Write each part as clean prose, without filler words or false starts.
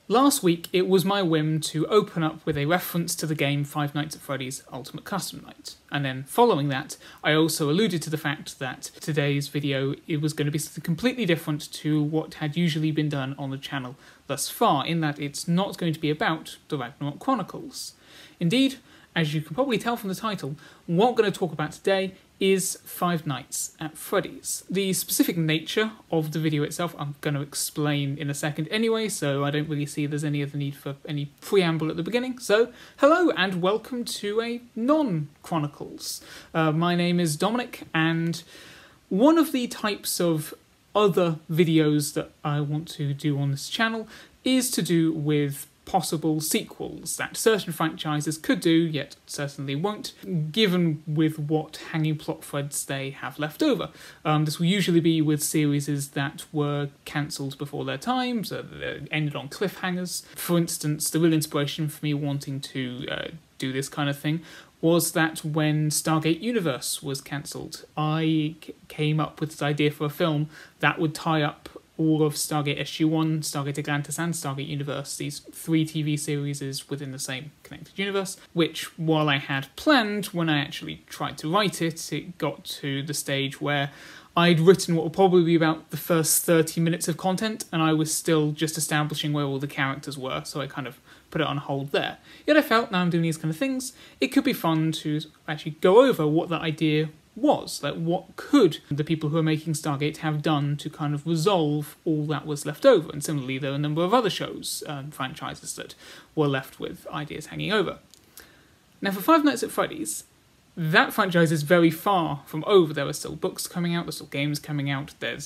Last week, it was my whim to open up with a reference to the game Five Nights at Freddy's Ultimate Custom Night. And then following that, I also alluded to the fact that today's video it was going to be something completely different to what had usually been done on the channel thus far, in that it's not going to be about the Non-Chronicles. Indeed, as you can probably tell from the title, what I'm going to talk about today is Five Nights at Freddy's. The specific nature of the video itself I'm going to explain in a second anyway, so I don't really see there's any other need for any preamble at the beginning. So, hello and welcome to a Non-Chronicles. My name is Dominic, and one of the types of other videos that I want to do on this channel is to do with possible sequels that certain franchises could do, yet certainly won't, given with what hanging plot threads they have left over. This will usually be with series that were cancelled before their time, so they ended on cliffhangers. For instance, the real inspiration for me wanting to do this kind of thing was that when Stargate Universe was cancelled, I came up with this idea for a film that would tie up all of Stargate SG-1, Stargate Atlantis and Stargate Universe, these three TV series within the same connected universe, which, while I had planned, when I actually tried to write it, it got to the stage where I'd written what would probably be about the first 30 minutes of content, and I was still just establishing where all the characters were, so I kind of put it on hold there. Yet I felt, now I'm doing these kind of things, it could be fun to actually go over what that idea was. Like, what could the people who are making Stargate have done to kind of resolve all that was left over? And similarly, there are a number of other shows and franchises that were left with ideas hanging over. Now, for Five Nights at Freddy's, that franchise is very far from over. There are still books coming out, there's still games coming out, there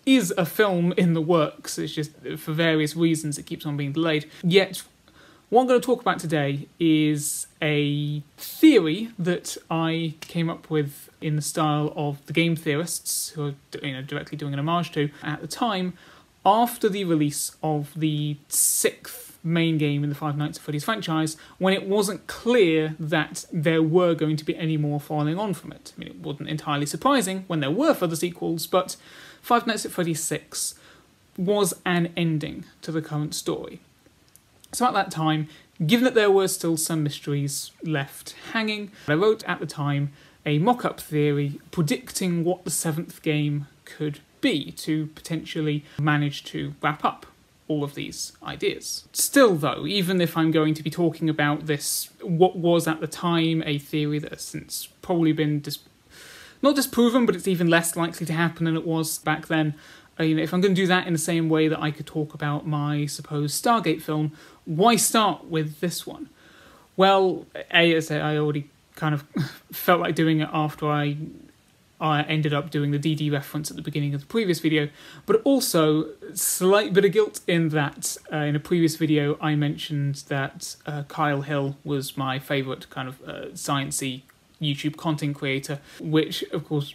is a film in the works, it's just for various reasons it keeps on being delayed. Yet, what I'm going to talk about today is a theory that I came up with in the style of the game theorists, who are directly doing an homage to, at the time, after the release of the 6th main game in the Five Nights at Freddy's franchise, when it wasn't clear that there were going to be any more following on from it. I mean, it wasn't entirely surprising when there were further sequels, but Five Nights at Freddy's 6 was an ending to the current story. So at that time, given that there were still some mysteries left hanging, I wrote at the time a mock-up theory predicting what the 7th game could be to potentially manage to wrap up all of these ideas. Still though, even if I'm going to be talking about this, what was at the time a theory that has since probably been not disproven, but it's even less likely to happen than it was back then, if I'm going to do that in the same way that I could talk about my supposed Stargate film, why start with this one? Well, as I already kind of felt like doing it after I ended up doing the DD reference at the beginning of the previous video, but also slight bit of guilt in that in a previous video I mentioned that Kyle Hill was my favourite kind of sciencey YouTube content creator, which of course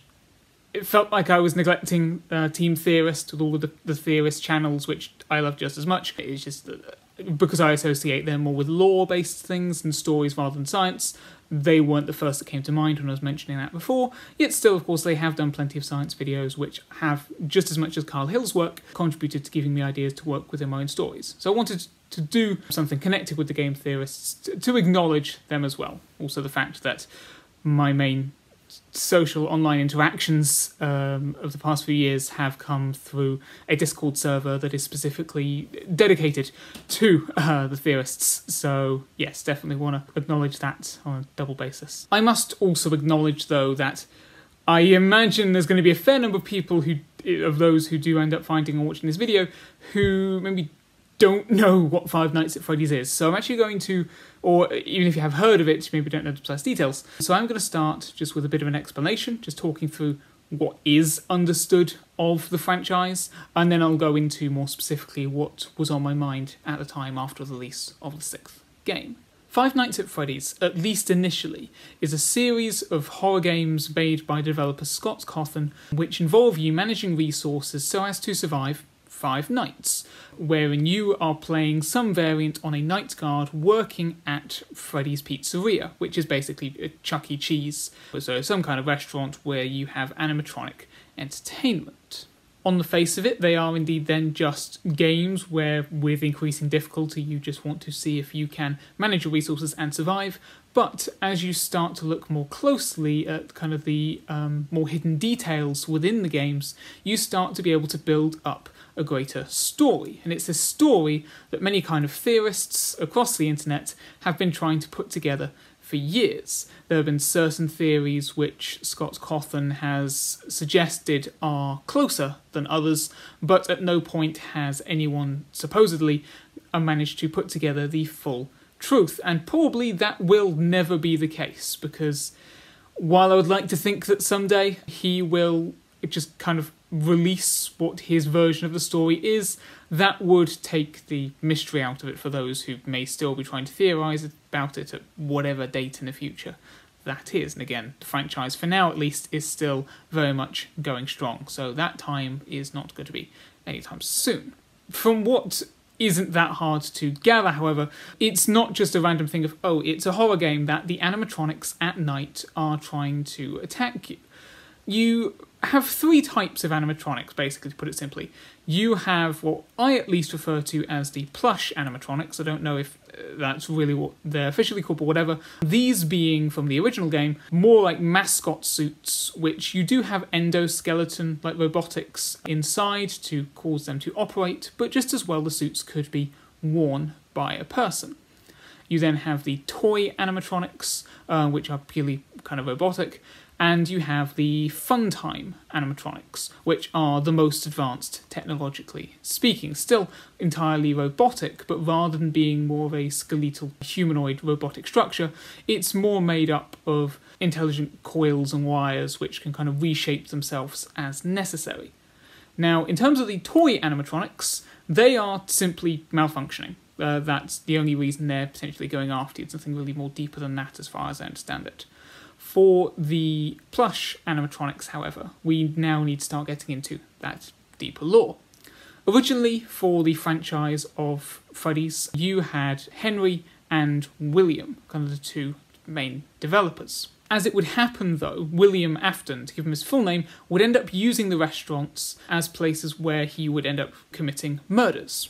it felt like I was neglecting Team Theorist with all of the Theorist channels, which I love just as much. It's just because I associate them more with lore-based things and stories rather than science. They weren't the first that came to mind when I was mentioning that before, yet still, of course, they have done plenty of science videos which have, just as much as Kyle Hill's work, contributed to giving me ideas to work within my own stories. So I wanted to do something connected with the game theorists to acknowledge them as well. Also the fact that my main social online interactions of the past few years have come through a Discord server that is specifically dedicated to the theorists. So yes, definitely want to acknowledge that on a double basis. I must also acknowledge though that I imagine there's going to be a fair number of people of those who do end up finding or watching this video who maybe don't know what Five Nights at Freddy's is. So I'm actually going to, or even if you have heard of it, you maybe don't know the precise details. So I'm going to start just with a bit of an explanation, just talking through what is understood of the franchise, and then I'll go into more specifically what was on my mind at the time after the release of the 6th game. Five Nights at Freddy's, at least initially, is a series of horror games made by developer Scott Cawthon, which involve you managing resources so as to survive 5 nights, wherein you are playing some variant on a night guard working at Freddy's Pizzeria, which is basically a Chuck E. Cheese, so some kind of restaurant where you have animatronic entertainment. On the face of it, they are indeed then just games where, with increasing difficulty, you just want to see if you can manage your resources and survive. But as you start to look more closely at kind of the more hidden details within the games, you start to be able to build up a greater story. And it's this story that many kind of theorists across the internet have been trying to put together for years. There have been certain theories which Scott Cawthon has suggested are closer than others, but at no point has anyone supposedly managed to put together the full truth. And probably that will never be the case, because while I would like to think that someday he will just kind of release what his version of the story is, that would take the mystery out of it for those who may still be trying to theorise about it at whatever date in the future that is. And again, the franchise, for now at least, is still very much going strong, so that time is not going to be anytime soon. From what isn't that hard to gather, however, it's not just a random thing of, oh, it's a horror game that the animatronics at night are trying to attack you. You have three types of animatronics, basically, to put it simply. You have what I at least refer to as the plush animatronics. I don't know if that's really what they're officially called, but whatever. These being, from the original game, more like mascot suits, which you do have endoskeleton, like robotics, inside to cause them to operate, but just as well the suits could be worn by a person. You then have the toy animatronics, which are purely kind of robotic, and you have the Funtime animatronics, which are the most advanced technologically speaking. Still entirely robotic, but rather than being more of a skeletal humanoid robotic structure, it's more made up of intelligent coils and wires which can kind of reshape themselves as necessary. Now, in terms of the toy animatronics, they are simply malfunctioning. That's the only reason they're potentially going after you. It's nothing really more deeper than that as far as I understand it. For the plush animatronics, however, we now need to start getting into that deeper lore. Originally, for the franchise of Freddy's, you had Henry and William, kind of the two main developers. As it would happen, though, William Afton, to give him his full name, would end up using the restaurants as places where he would end up committing murders.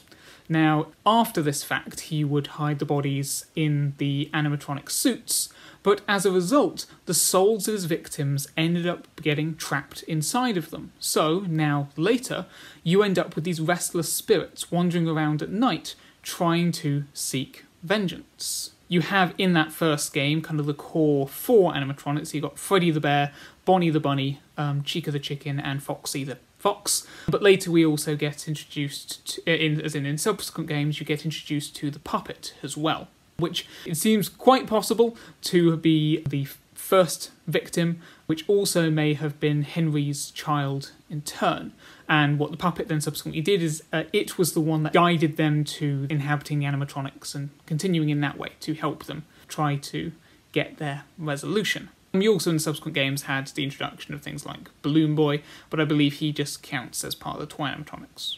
Now, after this fact, he would hide the bodies in the animatronic suits, but as a result, the souls of his victims ended up getting trapped inside of them. So, now, later, you end up with these restless spirits wandering around at night, trying to seek vengeance. You have, in that first game, kind of the core four animatronics. You've got Freddy the Bear, Bonnie the Bunny, Chica the Chicken, and Foxy the Fox. But later we also get introduced, in subsequent games, you get introduced to the puppet as well, which it seems quite possible to be the first victim, which also may have been Henry's child in turn. And what the puppet then subsequently did is it was the one that guided them to inhabiting the animatronics and continuing in that way to help them try to get their resolution. You also in subsequent games had the introduction of things like Balloon Boy, but I believe he just counts as part of the toy animatronics.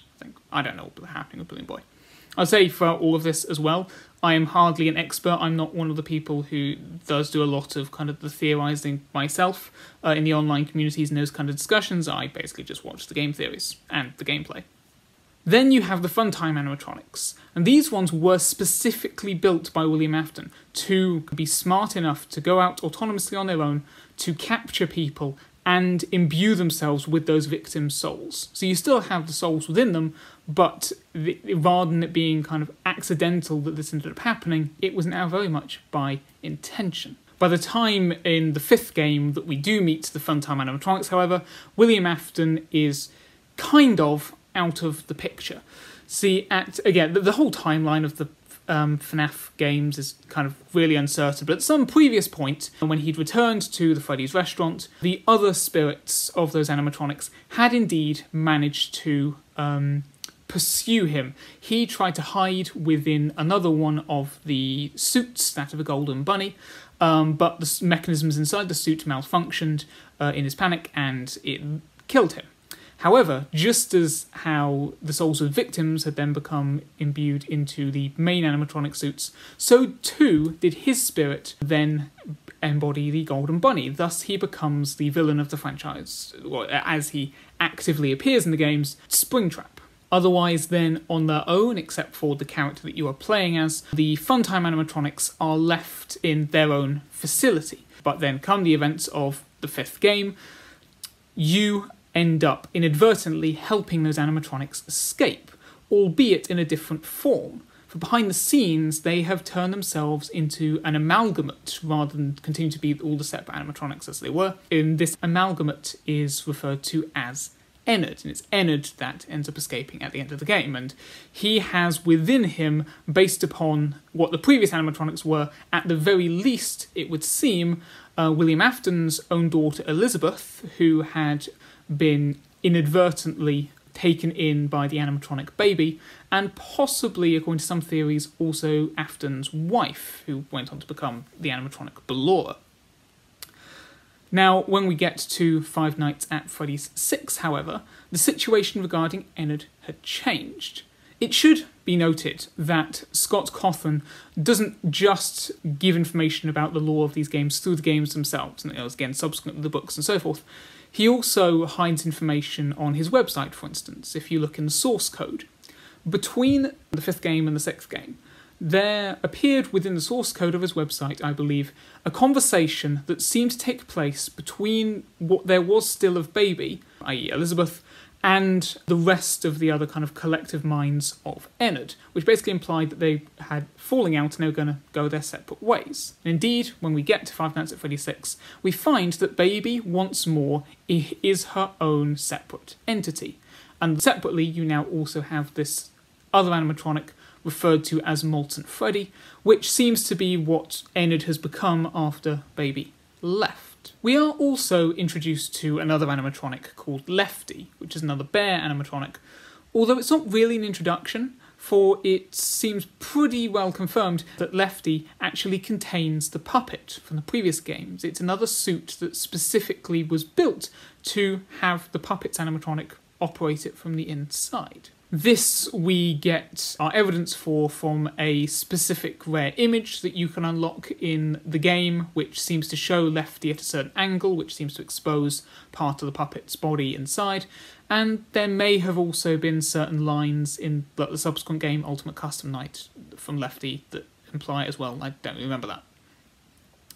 I don't know what's happening with Balloon Boy. I'll say for all of this as well, I am hardly an expert. I'm not one of the people who does do a lot of kind of the theorising myself in the online communities and those kind of discussions. I basically just watch the game theories and the gameplay. Then you have the Funtime animatronics, and these ones were specifically built by William Afton to be smart enough to go out autonomously on their own to capture people and imbue themselves with those victims' souls. So you still have the souls within them, but rather than it being kind of accidental that this ended up happening, it was now very much by intention. By the time in the fifth game that we do meet the Funtime animatronics, however, William Afton is kind of out of the picture. See, again, the whole timeline of the FNAF games is kind of really uncertain, but at some previous point, when he'd returned to the Freddy's restaurant, the other spirits of those animatronics had indeed managed to pursue him. He tried to hide within another one of the suits, that of a golden bunny, but the mechanisms inside the suit malfunctioned in his panic, and it killed him. However, just as how the souls of victims had then become imbued into the main animatronic suits, so too did his spirit then embody the Golden Bunny. Thus, he becomes the villain of the franchise, or as he actively appears in the games, Springtrap. Otherwise, then, on their own, except for the character that you are playing as, the Funtime animatronics are left in their own facility. But then come the events of the 5th game, you end up inadvertently helping those animatronics escape, albeit in a different form. For behind the scenes, they have turned themselves into an amalgamate rather than continue to be all the separate animatronics as they were. And this amalgamate is referred to as Ennard, and it's Ennard that ends up escaping at the end of the game. And he has within him, based upon what the previous animatronics were, at the very least, it would seem, William Afton's own daughter Elizabeth, who had been inadvertently taken in by the animatronic baby, and possibly, according to some theories, also Afton's wife, who went on to become the animatronic Ballora. Now, when we get to Five Nights at Freddy's 6, however, the situation regarding Ennard had changed. It should be noted that Scott Cawthon doesn't just give information about the lore of these games through the games themselves, and again, subsequently the books and so forth. He also hides information on his website, for instance, if you look in the source code. Between the 5th game and the 6th game, there appeared within the source code of his website, I believe, a conversation that seemed to take place between what there was still of Baby, i.e. Elizabeth, and the rest of the other kind of collective minds of Ennard, which basically implied that they had falling out and they were going to go their separate ways. And indeed, when we get to Five Nights at Freddy's 6, we find that Baby, once more, is her own separate entity. And separately, you now also have this other animatronic referred to as Molten Freddy, which seems to be what Ennard has become after Baby left. We are also introduced to another animatronic called Lefty, which is another bear animatronic, although it's not really an introduction, for it seems pretty well confirmed that Lefty actually contains the puppet from the previous games. It's another suit that specifically was built to have the puppet's animatronic operate it from the inside. This we get our evidence for from a specific rare image that you can unlock in the game, which seems to show Lefty at a certain angle, which seems to expose part of the puppet's body inside. And there may have also been certain lines in the subsequent game, Ultimate Custom Night, from Lefty that imply as well. I don't remember that.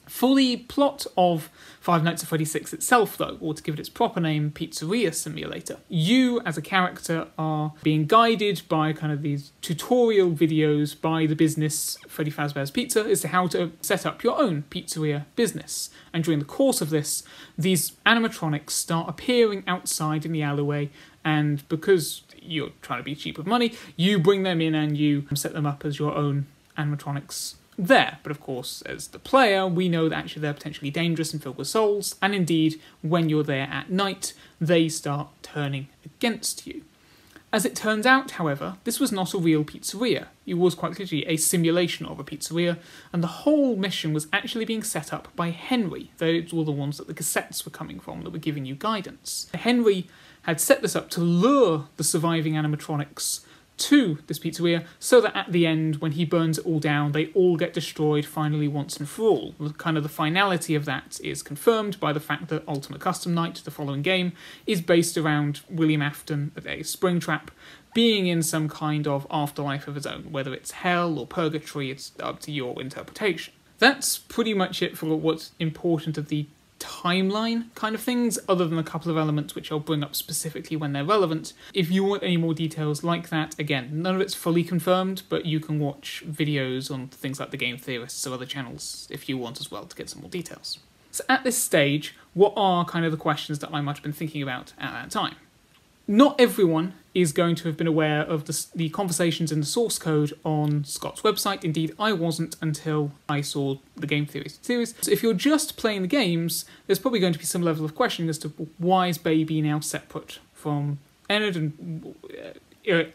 For the plot of Five Nights at Freddy's 6 itself, though, or to give it its proper name, Pizzeria Simulator, you, as a character, are being guided by kind of these tutorial videos by the business Freddy Fazbear's Pizza as to how to set up your own pizzeria business. And during the course of this, these animatronics start appearing outside in the alleyway, and because you're trying to be cheap with money, you bring them in and you set them up as your own animatronics there. But of course, as the player, we know that actually they're potentially dangerous and filled with souls, and indeed, when you're there at night, they start turning against you. As it turns out, however, this was not a real pizzeria. It was quite literally a simulation of a pizzeria, and the whole mission was actually being set up by Henry. Those were the ones that the cassettes were coming from that were giving you guidance. Henry had set this up to lure the surviving animatronics to this pizzeria, so that at the end, when he burns it all down, they all get destroyed finally once and for all. Kind of the finality of that is confirmed by the fact that Ultimate Custom Night, the following game, is based around William Afton, a Springtrap, being in some kind of afterlife of his own. Whether it's hell or purgatory, it's up to your interpretation. That's pretty much it for what's important of the timeline kind of things, other than a couple of elements which I'll bring up specifically when they're relevant. If you want any more details like that, again, none of it's fully confirmed, but you can watch videos on things like the Game Theorists or other channels if you want as well to get some more details. So at this stage, what are kind of the questions that I might have been thinking about at that time? Not everyone is going to have been aware of the conversations in the source code on Scott's website. Indeed, I wasn't until I saw the Game Theories series. So if you're just playing the games, there's probably going to be some level of questioning as to why is Baby now separate from Ennard, and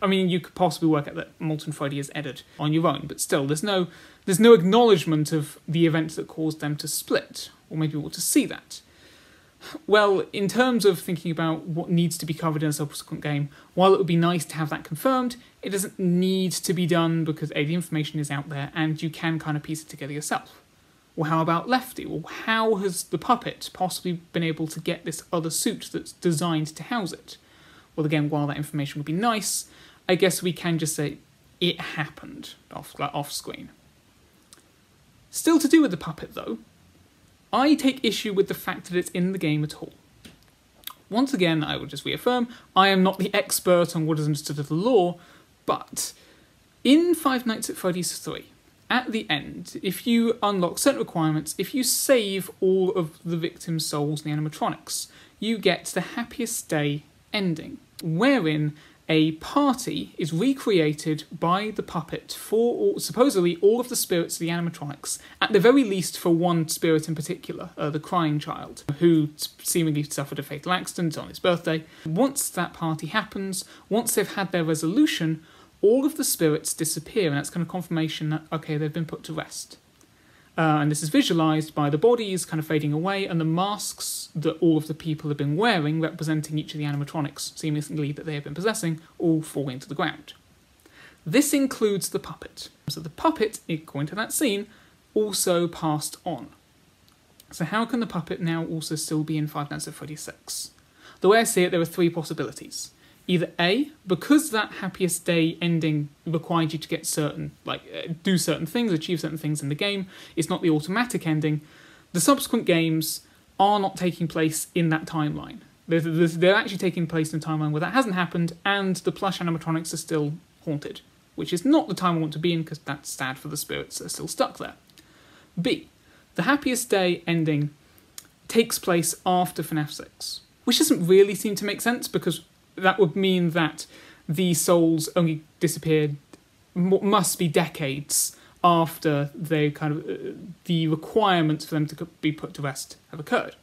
I mean, you could possibly work out that Molten Freddy is Ennard on your own, but still, there's no acknowledgement of the events that caused them to split, or maybe we want to see that. Well, in terms of thinking about what needs to be covered in a subsequent game, while it would be nice to have that confirmed, it doesn't need to be done because A, the information is out there and you can kind of piece it together yourself. Or how about Lefty? Or how has the puppet possibly been able to get this other suit that's designed to house it? Well, again, while that information would be nice, I guess we can just say it happened off screen. Still to do with the puppet, though, I take issue with the fact that it's in the game at all. Once again, I will just reaffirm, I am not the expert on what is understood of the lore, but in Five Nights at Freddy's 3, at the end, if you unlock certain requirements, if you save all of the victims' souls in the animatronics, you get the happiest day ending, wherein a party is recreated by the puppet for supposedly all of the spirits of the animatronics, at the very least for one spirit in particular, the crying child, who seemingly suffered a fatal accident on his birthday. Once that party happens, once they've had their resolution, all of the spirits disappear, and that's kind of confirmation that, okay, they've been put to rest. And this is visualised by the bodies kind of fading away and the masks that all of the people have been wearing, representing each of the animatronics, seemingly that they have been possessing, all falling to the ground. This includes the puppet. So the puppet, according to that scene, also passed on. So how can the puppet now also still be in Five Nights at Freddy's 6? The way I see it, there are three possibilities. Either A, because that happiest day ending required you to get do certain things, achieve certain things in the game, it's not the automatic ending, the subsequent games are not taking place in that timeline. They're actually taking place in a timeline where that hasn't happened, and the plush animatronics are still haunted, which is not the time I want to be in, because that's sad for the spirits that are still stuck there. B, the happiest day ending takes place after FNAF 6, which doesn't really seem to make sense, because that would mean that the souls only disappeared, must be decades after they the requirements for them to be put to rest have occurred.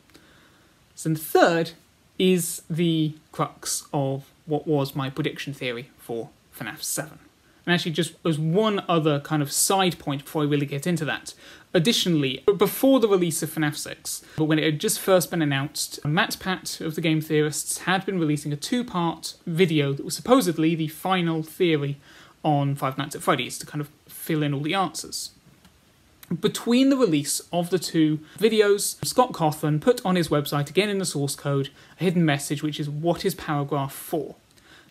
So the third is the crux of what was my prediction theory for FNAF 7. And actually, just as one other kind of side point before I really get into that. Additionally, before the release of FNAF 6, but when it had just first been announced, MatPat of the Game Theorists had been releasing a two-part video that was supposedly the final theory on Five Nights at Freddy's to kind of fill in all the answers. Between the release of the two videos, Scott Cawthon put on his website, again in the source code, a hidden message which is what is paragraph 4.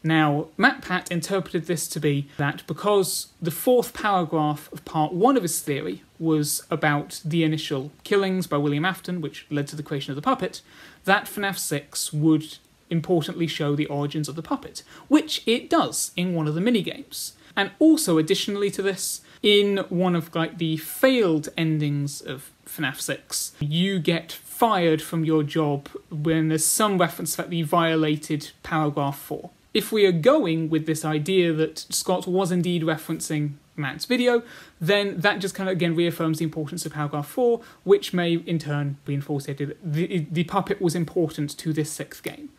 Now, MatPat interpreted this to be that because the fourth paragraph of part 1 of his theory was about the initial killings by William Afton, which led to the creation of the puppet, that FNAF 6 would importantly show the origins of the puppet, which it does in one of the minigames. And also, additionally to this, in one of the failed endings of FNAF 6, you get fired from your job when there's some reference that you violated paragraph 4. If we are going with this idea that Scott was indeed referencing Matt's video, then that just kind of again reaffirms the importance of paragraph 4, which may in turn reinforce the idea that the puppet was important to this 6th game.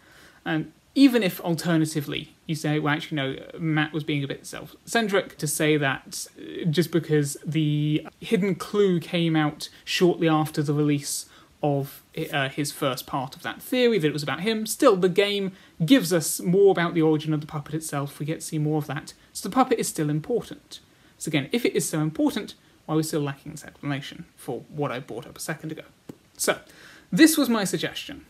And even if alternatively you say, well actually no, Matt was being a bit self-centric to say that just because the hidden clue came out shortly after the release of his first part of that theory, that it was about him. Still, the game gives us more about the origin of the puppet itself. We get to see more of that. So the puppet is still important. So again, if it is so important, why are we still lacking this explanation for what I brought up a second ago? So, this was my suggestion,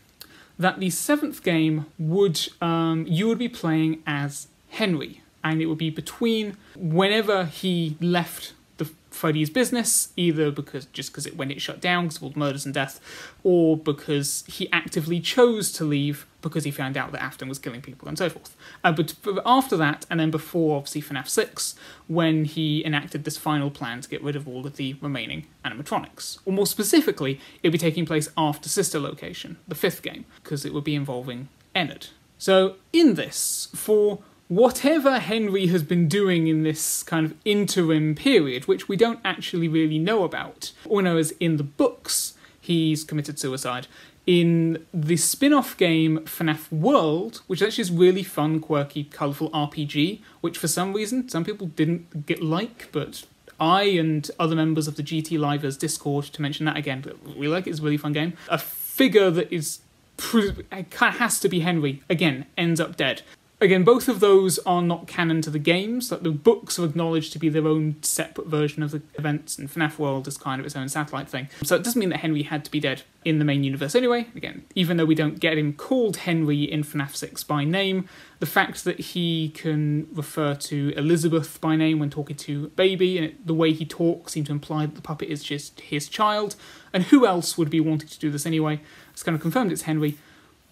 that the 7th game would you would be playing as Henry, and it would be between whenever he left Freddy's business, either because when it shut down because of all the murders and death, or because he actively chose to leave because he found out that Afton was killing people and so forth. But after that, and then before obviously FNAF 6, when he enacted this final plan to get rid of all of the remaining animatronics. Or more specifically, it would be taking place after Sister Location, the 5th game, because it would be involving Ennard. So in this, for whatever Henry has been doing in this kind of interim period, which we don't actually really know about, all we know is in the books he's committed suicide. In the spin-off game FNAF World, which actually is really fun, quirky, colourful RPG, which for some reason some people didn't like, but I and other members of the GT Livers Discord, to mention that again, we like it, it's a really fun game. A figure that is, it kind of has to be Henry, again, ends up dead. Again, both of those are not canon to the games. Like, the books are acknowledged to be their own separate version of the events, and FNAF World is kind of its own satellite thing. So it doesn't mean that Henry had to be dead in the main universe anyway. Again, even though we don't get him called Henry in FNAF 6 by name, the fact that he can refer to Elizabeth by name when talking to Baby, and the way he talks seems to imply that the puppet is just his child, and who else would be wanting to do this anyway? It's kind of confirmed it's Henry.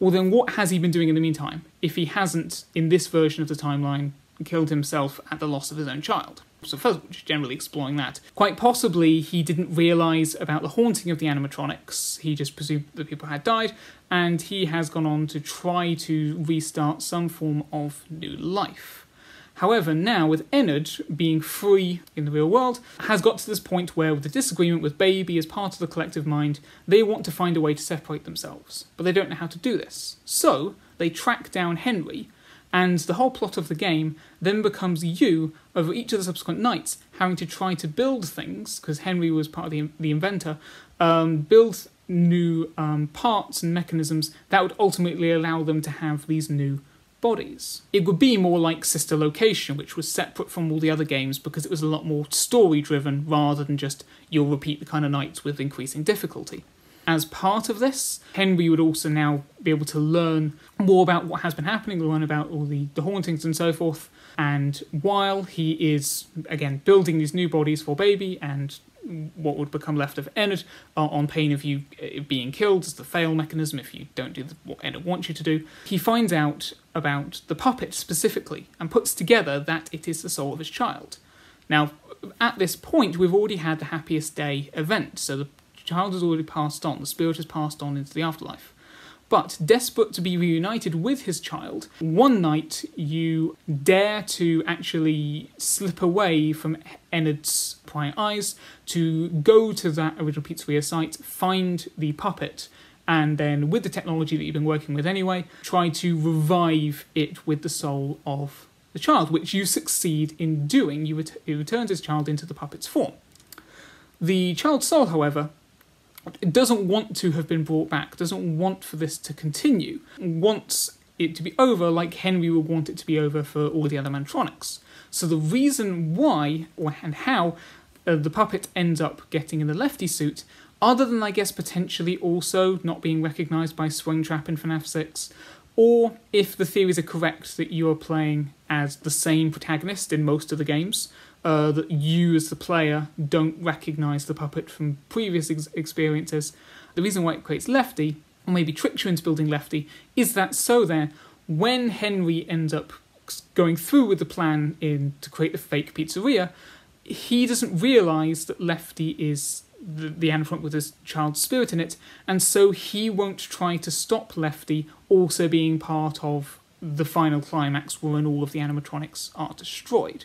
Well, then what has he been doing in the meantime, if he hasn't, in this version of the timeline, killed himself at the loss of his own child? So first of all, just generally exploring that. Quite possibly, he didn't realise about the haunting of the animatronics. He just presumed that people had died, and he has gone on to try to restart some form of new life. However, now, with Ennard being free in the real world, has got to this point where, with the disagreement with Baby as part of the collective mind, they want to find a way to separate themselves, but they don't know how to do this. So, they track down Henry, and the whole plot of the game then becomes you, over each of the subsequent nights, having to try to build things, because Henry was part of the inventor, build new parts and mechanisms that would ultimately allow them to have these new bodies. It would be more like Sister Location, which was separate from all the other games because it was a lot more story-driven rather than just you'll repeat the kind of nights with increasing difficulty. As part of this, Henry would also now be able to learn more about what has been happening, learn about all the hauntings and so forth, and while he is, again, building these new bodies for Baby and what would become left of Ennard, on pain of you being killed as the fail mechanism if you don't do what Ennard wants you to do, he finds out about the puppet specifically and puts together that it is the soul of his child. Now, at this point, we've already had the Happiest Day event, so the child has already passed on, the spirit has passed on into the afterlife. But, desperate to be reunited with his child, one night you dare to actually slip away from Ennard's prying eyes to go to that original pizzeria site, find the puppet, and then, with the technology that you've been working with anyway, try to revive it with the soul of the child, which you succeed in doing. You returns his child into the puppet's form. The child's soul, however, doesn't want to have been brought back, doesn't want for this to continue, wants it to be over like Henry would want it to be over for all the other animatronics. So the reason why and how the puppet ends up getting in the Lefty suit, other than I guess potentially also not being recognised by Springtrap in FNAF 6, or if the theories are correct that you are playing as the same protagonist in most of the games, that you as the player don't recognise the puppet from previous experiences. The reason why it creates Lefty, or maybe tricks you into building Lefty, is that so there, when Henry ends up going through with the plan to create the fake pizzeria, he doesn't realise that Lefty is the animatronic with his child's spirit in it, and so he won't try to stop Lefty also being part of the final climax when all of the animatronics are destroyed.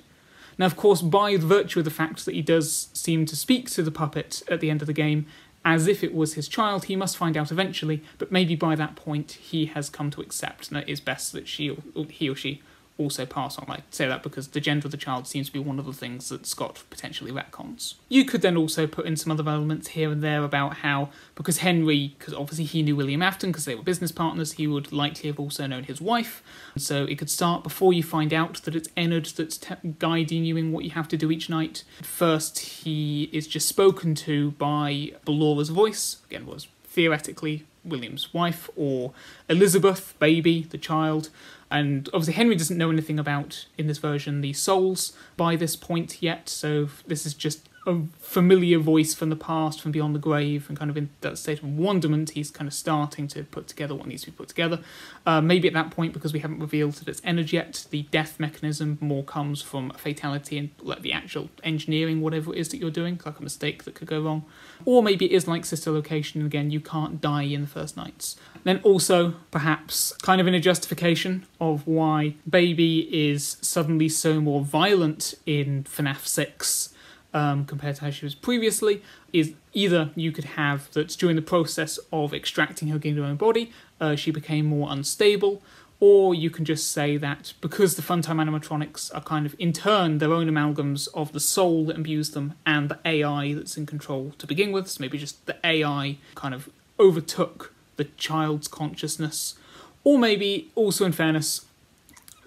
Now, of course, by virtue of the fact that he does seem to speak to the puppet at the end of the game as if it was his child, he must find out eventually, but maybe by that point he has come to accept that it is best that he or she also pass on. I say that because the gender of the child seems to be one of the things that Scott potentially retcons. You could then also put in some other elements here and there about how, because Henry, because obviously he knew William Afton because they were business partners, he would likely have also known his wife. So it could start before you find out that it's Ennard that's guiding you in what you have to do each night. First, he is just spoken to by Bellora's voice, again was theoretically William's wife, or Elizabeth, Baby, the child. And obviously Henry doesn't know anything about, in this version, the souls by this point yet, so this is just a familiar voice from the past, from beyond the grave, and kind of in that state of wonderment, he's kind of starting to put together what needs to be put together. Maybe at that point, because we haven't revealed that it's Ennard yet, the death mechanism more comes from a fatality and like the actual engineering, whatever it is that you're doing, like a mistake that could go wrong. Or maybe it is like Sister Location, and again, you can't die in the first nights. Then also, perhaps, kind of in a justification of why Baby is suddenly so more violent in FNAF 6, compared to how she was previously, is either you could have that during the process of extracting her, getting her own body, she became more unstable, or you can just say that because the Funtime animatronics are kind of in turn their own amalgams of the soul that imbues them and the AI that's in control to begin with, so maybe just the AI kind of overtook the child's consciousness, or maybe also in fairness,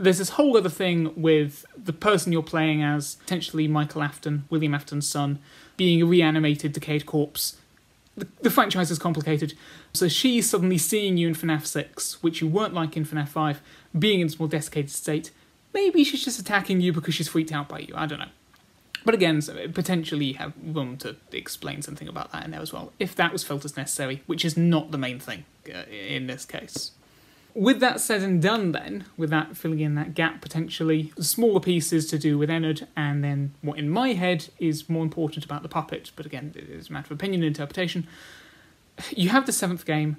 There's this whole other thing with the person you're playing as, potentially Michael Afton, William Afton's son, being a reanimated, decayed corpse. The franchise is complicated. So she's suddenly seeing you in FNAF 6, which you weren't like in FNAF 5, being in this more desiccated state. Maybe she's just attacking you because she's freaked out by you, I don't know. But again, potentially you have room to explain something about that in there as well, if that was felt as necessary, which is not the main thing in this case. With that said and done then, with that filling in that gap potentially, the smaller pieces to do with Ennard, and then what in my head is more important about the puppet, but again, it is a matter of opinion and interpretation. You have the 7th game,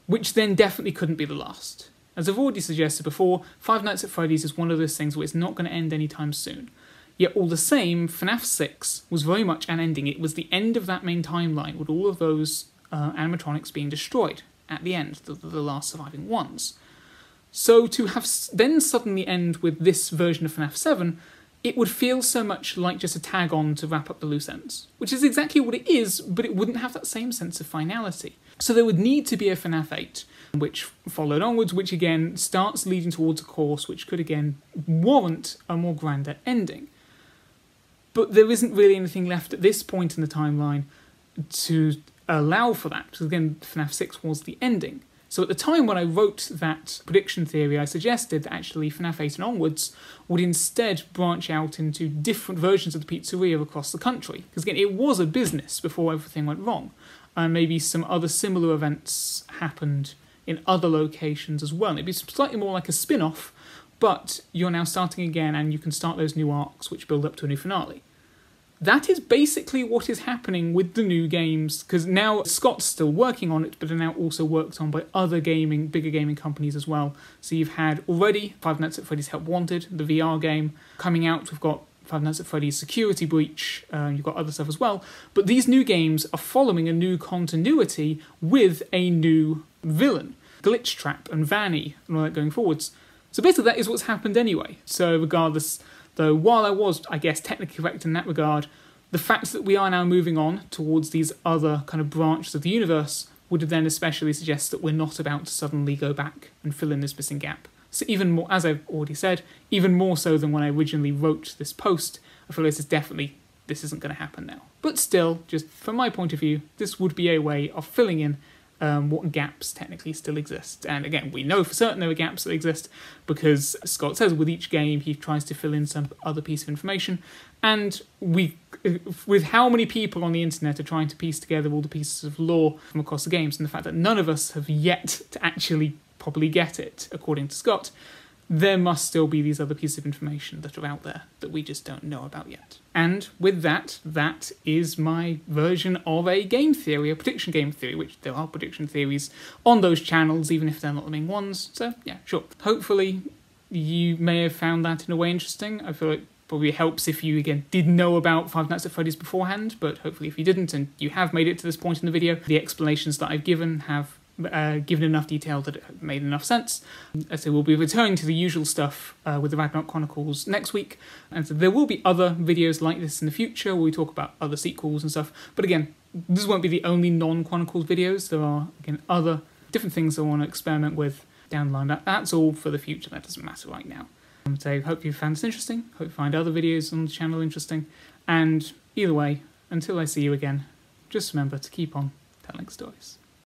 which then definitely couldn't be the last. As I've already suggested before, Five Nights at Freddy's is one of those things where it's not going to end anytime soon. Yet all the same, FNAF 6 was very much an ending. It was the end of that main timeline with all of those animatronics being destroyed at the end, the last surviving ones. So to have then suddenly end with this version of FNAF 7, it would feel so much like just a tag on to wrap up the loose ends, which is exactly what it is, but it wouldn't have that same sense of finality. So there would need to be a FNAF 8, which followed onwards, which again starts leading towards a course which could again warrant a more grander ending. But there isn't really anything left at this point in the timeline to allow for that, because again, FNAF 6 was the ending. So at the time when I wrote that prediction theory, I suggested that actually FNAF 8 and onwards would instead branch out into different versions of the pizzeria across the country. Because again, it was a business before everything went wrong. And maybe some other similar events happened in other locations as well. And it'd be slightly more like a spin-off, but you're now starting again and you can start those new arcs which build up to a new finale. That is basically what is happening with the new games, because now Scott's still working on it, but are now also worked on by other bigger gaming companies as well. So you've had already Five Nights at Freddy's Help Wanted, the VR game, coming out. We've got Five Nights at Freddy's Security Breach, you've got other stuff as well. But these new games are following a new continuity with a new villain, Glitch Trap and Vanny, and all that going forwards. So basically that is what's happened anyway. So regardless, though, while I was, I guess, technically correct in that regard, the fact that we are now moving on towards these other kind of branches of the universe would then especially suggest that we're not about to suddenly go back and fill in this missing gap. So even more, as I've already said, even more so than when I originally wrote this post, I feel this isn't going to happen now. But still, just from my point of view, this would be a way of filling in what gaps technically still exist. And again, we know for certain there are gaps that exist because Scott says with each game he tries to fill in some other piece of information, and with how many people on the internet are trying to piece together all the pieces of lore from across the games, and the fact that none of us have yet to actually properly get it, according to Scott, there must still be these other pieces of information that are out there that we just don't know about yet. And with that, that is my version of a game theory, a prediction game theory, which there are prediction theories on those channels, even if they're not the main ones. So yeah, sure. Hopefully you may have found that in a way interesting. I feel like probably helps if you, again, did know about Five Nights at Freddy's beforehand, but hopefully if you didn't and you have made it to this point in the video, the explanations that I've given have given enough detail that it made enough sense. So we'll be returning to the usual stuff with the Non-Chronicles next week, and so there will be other videos like this in the future where we talk about other sequels and stuff, but again, this won't be the only Non-Chronicles videos. There are, again, other different things I want to experiment with down the line. That's all for the future, that doesn't matter right now. So hope you found this interesting, hope you find other videos on the channel interesting, and either way, until I see you again, just remember to keep on telling stories.